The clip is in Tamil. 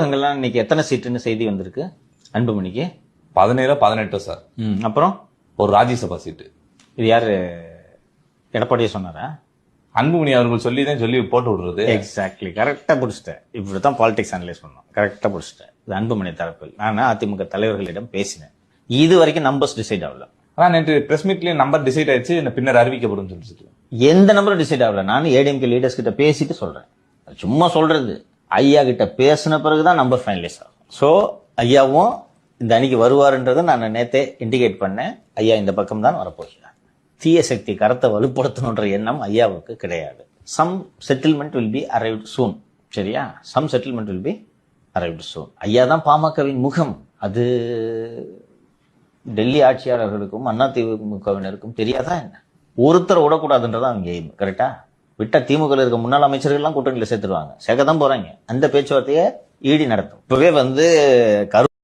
அங்கெல்லாம் இன்னைக்கு எத்தனை சீட்டுன்னு செய்தி வந்திருக்கு அன்புமணிக்கு? 17 18 சார். அப்புறம் ஒரு ராஜ்யசபா சீட்டு. இது யாரு, எடப்பாடியே சொன்னாரா? அன்புமணி அவர்கள் சொல்லி போட்டு விடுறது. எக்ஸாக்ட்லி, கரெக்டா பிடிச்சிட்டேன். இப்படிதான் பாலிடிக்ஸ் அனலைஸ் பண்ணோம். கரெக்டா பிடிச்சிட்டேன். இது அன்புமணி தரப்பில் நான் அதிமுக தலைவர்களிடம் பேசினேன். இது வரைக்கும் நம்பர்ஸ் டிசைட் ஆகல. ஆனா நேற்று பிரஸ் மீட்லயே நம்பர் டிசைட் ஆயிடுச்சு, பின்னர் அறிவிக்கப்படும் சொல்லிட்டு. எந்த நம்பரும் டிசைட் ஆகல. நான் ஏடிஎம்கே லீடர்ஸ் கிட்ட பேசிட்டு சொல்றேன். சும்மா சொல்றது, ஐயா கிட்ட பேசின பிறகுதான் நம்பர் ஃபைனலைஸ் ஆகும். ஸோ ஐயாவும் இந்த அணிக்கு வருவாருன்றதை நான் நேத்தே இண்டிகேட் பண்ணேன். ஐயா இந்த பக்கம் தான் வரப்போகிறார். தீய சக்தி கரத்தை வலுப்படுத்தணுன்ற எண்ணம் ஐயாவுக்கு கிடையாது. Some settlement will be arrived soon. சரியா? Some settlement will be arrived soon. ஐயா தான் பாமகவின் முகம். அது டெல்லி ஆட்சியாளர்களுக்கும் அதிமுகவினருக்கும் தெரியாதா என்ன? ஒருத்தர் விடக்கூடாதுன்றதான் அவங்க எய்ம். கரெக்டா? விட்ட திமுக இருக்க முன்னாள் அமைச்சர்கள்லாம் கூட்டணியில சேர்த்துருவாங்க. சேர்க்கத்தான் போறாங்க. அந்த பேச்சுவார்த்தையை ஈடி நடத்தும். இப்பவே